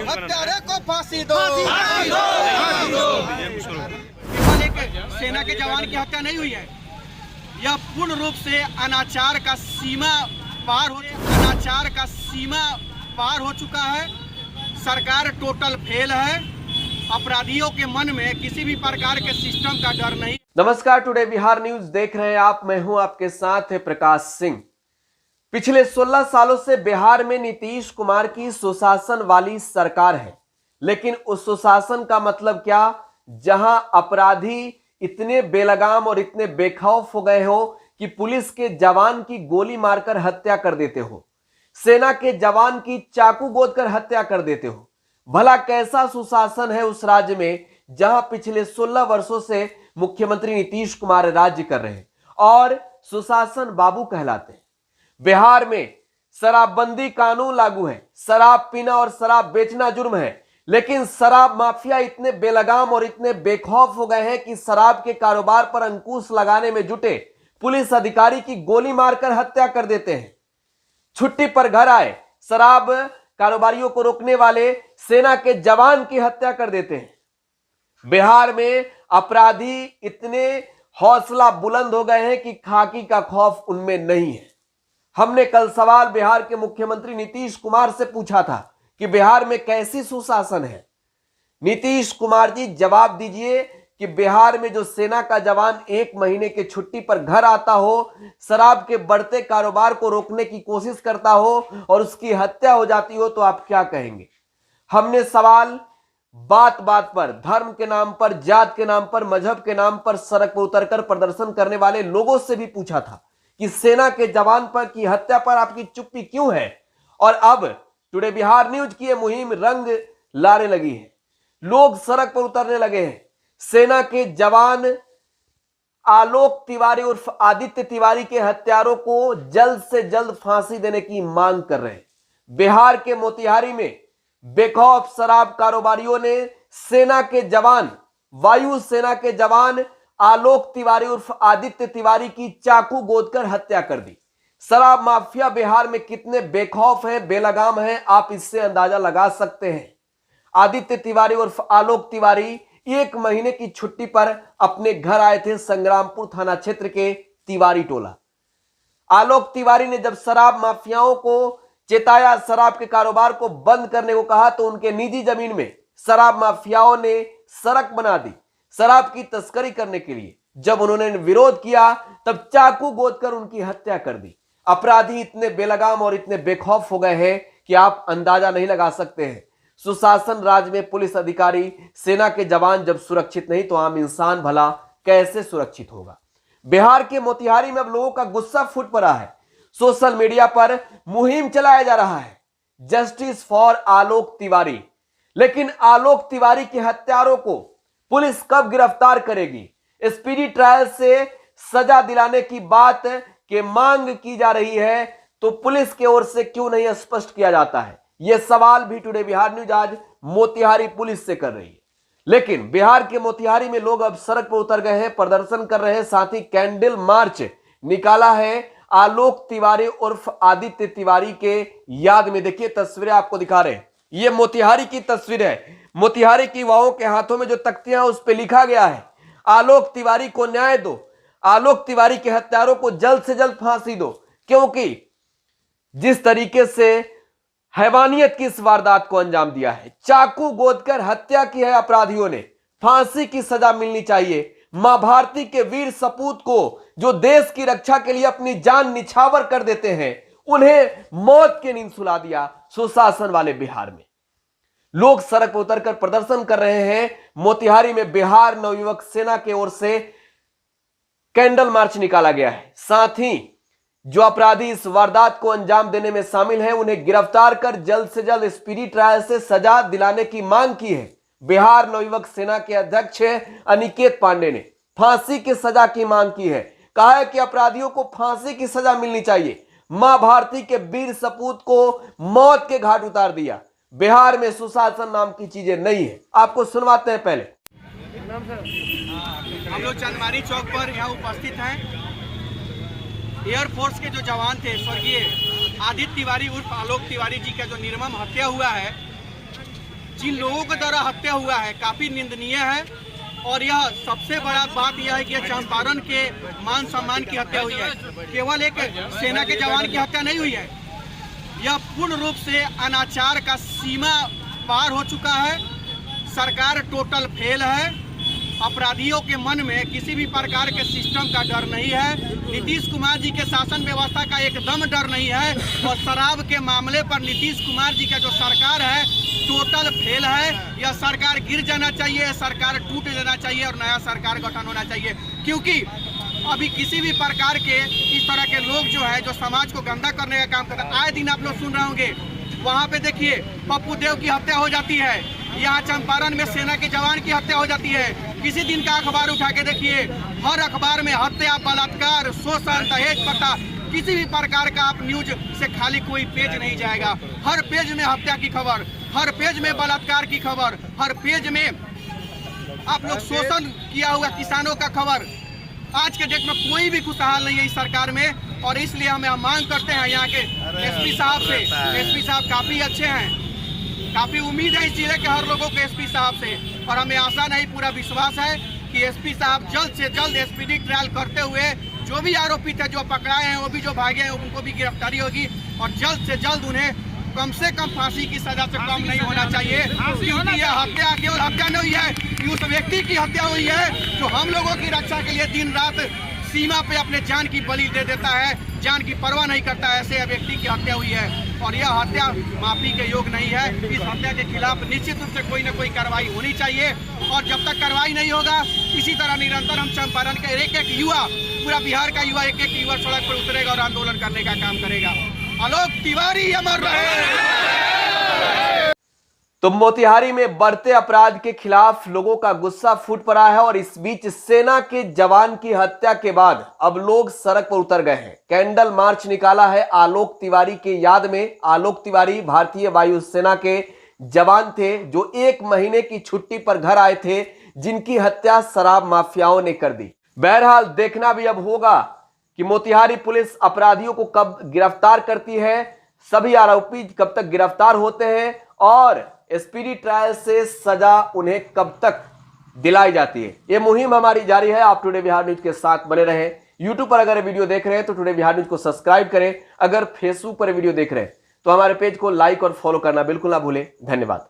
हत्यारे को फांसी दो। केवल एक सेना के जवान की हत्या नहीं हुई है, यह पूर्ण रूप से अनाचार का सीमा पार हो चुका है। सरकार टोटल फेल है। अपराधियों के मन में किसी भी प्रकार के सिस्टम का डर नहीं। नमस्कार, टुडे बिहार न्यूज देख रहे हैं आप। मैं हूं आपके साथ है प्रकाश सिंह। पिछले 16 सालों से बिहार में नीतीश कुमार की सुशासन वाली सरकार है, लेकिन उस सुशासन का मतलब क्या, जहां अपराधी इतने बेलगाम और इतने बेखौफ हो गए हो कि पुलिस के जवान की गोली मारकर हत्या कर देते हो, सेना के जवान की चाकू गोदकर हत्या कर देते हो। भला कैसा सुशासन है उस राज्य में जहां पिछले 16 वर्षों से मुख्यमंत्री नीतीश कुमार राज्य कर रहे हैं और सुशासन बाबू कहलाते हैं। बिहार में शराबबंदी कानून लागू है, शराब पीना और शराब बेचना जुर्म है, लेकिन शराब माफिया इतने बेलगाम और इतने बेखौफ हो गए हैं कि शराब के कारोबार पर अंकुश लगाने में जुटे पुलिस अधिकारी की गोली मारकर हत्या कर देते हैं। छुट्टी पर घर आए शराब कारोबारियों को रोकने वाले सेना के जवान की हत्या कर देते हैं। बिहार में अपराधी इतने हौसला बुलंद हो गए हैं कि खाकी का खौफ उनमें नहीं है। हमने कल सवाल बिहार के मुख्यमंत्री नीतीश कुमार से पूछा था कि बिहार में कैसी सुशासन है। नीतीश कुमार जी जवाब दीजिए कि बिहार में जो सेना का जवान 1 महीने की छुट्टी पर घर आता हो, शराब के बढ़ते कारोबार को रोकने की कोशिश करता हो और उसकी हत्या हो जाती हो, तो आप क्या कहेंगे। हमने सवाल बात बात पर, धर्म के नाम पर, जात के नाम पर, मजहब के नाम पर सड़क पर उतरकर प्रदर्शन करने वाले लोगों से भी पूछा था कि सेना के जवान पर की हत्या पर आपकी चुप्पी क्यों है। और अब टुडे बिहार न्यूज की यह मुहिम रंग लाने लगी है, लोग सड़क पर उतरने लगे हैं। सेना के जवान आलोक तिवारी उर्फ आदित्य तिवारी के हत्यारों को जल्द से जल्द फांसी देने की मांग कर रहे हैं। बिहार के मोतिहारी में बेखौफ शराब कारोबारियों ने सेना के जवान, वायु सेना के जवान आलोक तिवारी उर्फ आदित्य तिवारी की चाकू गोदकर हत्या कर दी। शराब माफिया बिहार में कितने बेखौफ हैं, बेलगाम हैं, आप इससे अंदाजा लगा सकते हैं। आदित्य तिवारी उर्फ आलोक तिवारी 1 महीने की छुट्टी पर अपने घर आए थे संग्रामपुर थाना क्षेत्र के तिवारी टोला। आलोक तिवारी ने जब शराब माफियाओं को चेताया, शराब के कारोबार को बंद करने को कहा, तो उनके निजी जमीन में शराब माफियाओं ने सड़क बना दी शराब की तस्करी करने के लिए। जब उन्होंने विरोध किया तब चाकू गोदकर उनकी हत्या कर दी। अपराधी इतने बेलगाम और इतने बेखौफ हो गए हैं कि आप अंदाजा नहीं लगा सकते हैं। सुशासन राज्य में पुलिस अधिकारी, सेना के जवान जब सुरक्षित नहीं, तो आम इंसान भला कैसे सुरक्षित होगा। बिहार के मोतिहारी में अब लोगों का गुस्सा फूट पड़ा है। सोशल मीडिया पर मुहिम चलाया जा रहा है, जस्टिस फॉर आलोक तिवारी। लेकिन आलोक तिवारी के हत्यारों को पुलिस कब गिरफ्तार करेगी। स्पीडी ट्रायल से सजा दिलाने की बात के मांग की जा रही है, तो पुलिस की ओर से क्यों नहीं स्पष्ट किया जाता है। यह सवाल भी टुडे बिहार न्यूज आज मोतिहारी पुलिस से कर रही है। लेकिन बिहार के मोतिहारी में लोग अब सड़क पर उतर गए हैं, प्रदर्शन कर रहे हैं, साथ ही कैंडल मार्च निकाला है आलोक तिवारी उर्फ आदित्य तिवारी के याद में। देखिए तस्वीरें आपको दिखा रहे हैं, यह मोतिहारी की तस्वीर है। मोतिहारी की युवाओं के हाथों में जो तख्तियां उस पर लिखा गया है, आलोक तिवारी को न्याय दो, आलोक तिवारी के हत्यारों को जल्द से जल्द फांसी दो। क्योंकि जिस तरीके से हैवानियत की इस वारदात को अंजाम दिया है, चाकू गोदकर हत्या की है अपराधियों ने, फांसी की सजा मिलनी चाहिए। मां भारती के वीर सपूत को जो देश की रक्षा के लिए अपनी जान निछावर कर देते हैं, उन्हें मौत की नींद सुला दिया सुशासन वाले बिहार में। लोग सड़क पर उतरकर प्रदर्शन कर रहे हैं। मोतिहारी में बिहार नवयुवक सेना की ओर से कैंडल मार्च निकाला गया है। साथ ही जो अपराधी इस वारदात को अंजाम देने में शामिल हैं, उन्हें गिरफ्तार कर जल्द से जल्द स्पीडी ट्रायल से सजा दिलाने की मांग की है। बिहार नवयुवक सेना के अध्यक्ष अनिकेत पांडे ने फांसी की सजा की मांग की है। कहा है कि अपराधियों को फांसी की सजा मिलनी चाहिए। मां भारती के वीर सपूत को मौत के घाट उतार दिया। बिहार में सुशासन नाम की चीजें नहीं है। आपको सुनवाते हैं पहले। हम लोग चंदमारी चौक पर यहाँ उपस्थित हैं। एयरफोर्स के जो जवान थे, स्वर्गीय आदित्य तिवारी उर्फ आलोक तिवारी जी का जो निर्मम हत्या हुआ है, जिन लोगों के द्वारा हत्या हुआ है, काफी निंदनीय है। और यह सबसे बड़ा बात यह है कि चंपारण के मान सम्मान की हत्या हुई है, केवल एक सेना के जवान की हत्या नहीं हुई है। यह पूर्ण रूप से अनाचार का सीमा पार हो चुका है। सरकार टोटल फेल है। अपराधियों के मन में किसी भी प्रकार के सिस्टम का डर नहीं है। नीतीश कुमार जी के शासन व्यवस्था का एकदम डर नहीं है। और शराब के मामले पर नीतीश कुमार जी का जो सरकार है टोटल फेल है। यह सरकार गिर जाना चाहिए, सरकार टूट जाना चाहिए और नया सरकार गठन होना चाहिए, क्योंकि अभी किसी भी प्रकार के इस तरह के लोग जो है जो समाज को गंदा करने का काम करते हैं, आए दिन आप लोग सुन रहे होंगे। वहाँ पे देखिए पप्पू देव की हत्या हो जाती है, यहाँ चंपारण में सेना के जवान की हत्या हो जाती है। किसी दिन का अखबार उठा के देखिए, हर अखबार में हत्या, बलात्कार, शोषण, दहेज प्रथा, किसी भी प्रकार का आप न्यूज से खाली कोई पेज नहीं जाएगा। हर पेज में हत्या की खबर, हर पेज में बलात्कार की खबर, हर पेज में आप लोग शोषण किया हुआ किसानों का खबर। आज के डेट में कोई भी खुशहाल नहीं है इस सरकार में। और इसलिए हम मांग करते हैं यहाँ के एसपी साहब से, एसपी साहब काफी अच्छे हैं, काफी उम्मीद है इस जिले के हर लोगों को एसपी साहब से। और हमें आशा नहीं, पूरा विश्वास है कि एसपी साहब जल्द से जल्द एसपीडी ट्रायल करते हुए जो भी आरोपी थे, जो पकड़ाए हैं, वो भी जो भागे हैं, उनको भी गिरफ्तारी होगी। और जल्द से जल्द उन्हें कम से कम फांसी की सजा से कम नहीं होना चाहिए, क्योंकि यह हत्या केवल हत्या नहीं हुई है, उस व्यक्ति की हत्या हुई है जो हम लोगों की रक्षा के लिए दिन रात सीमा पे अपने जान की बलि दे देता है, जान की परवाह नहीं करता है। ऐसे व्यक्ति की हत्या हुई है और यह हत्या माफी के योग नहीं है। इस हत्या के खिलाफ निश्चित रूप से कोई न कोई कार्रवाई होनी चाहिए। और जब तक कार्रवाई नहीं होगा, इसी तरह निरंतर हम चंपारण के एक एक युवा, पूरा बिहार का युवा, एक एक युवा सड़क पर उतरेगा और आंदोलन करने का काम करेगा। आलोक तिवारी अमर रहे। तो मोतिहारी में बढ़ते अपराध के खिलाफ लोगों का गुस्सा फूट पड़ा है और इस बीच सेना के जवान की हत्या के बाद अब लोग सड़क पर उतर गए हैं। कैंडल मार्च निकाला है आलोक तिवारी के याद में। आलोक तिवारी भारतीय वायुसेना के जवान थे जो 1 महीने की छुट्टी पर घर आए थे, जिनकी हत्या शराब माफियाओं ने कर दी। बहरहाल देखना भी अब होगा कि मोतिहारी पुलिस अपराधियों को कब गिरफ्तार करती है, सभी आरोपी कब तक गिरफ्तार होते हैं और स्पीडी ट्रायल से सजा उन्हें कब तक दिलाई जाती है। यह मुहिम हमारी जारी है। आप टुडे बिहार न्यूज के साथ बने रहें। यूट्यूब पर अगर वीडियो देख रहे हैं तो टुडे बिहार न्यूज को सब्सक्राइब करें। अगर फेसबुक पर वीडियो देख रहे हैं तो हमारे पेज को लाइक और फॉलो करना बिल्कुल ना भूलें। धन्यवाद।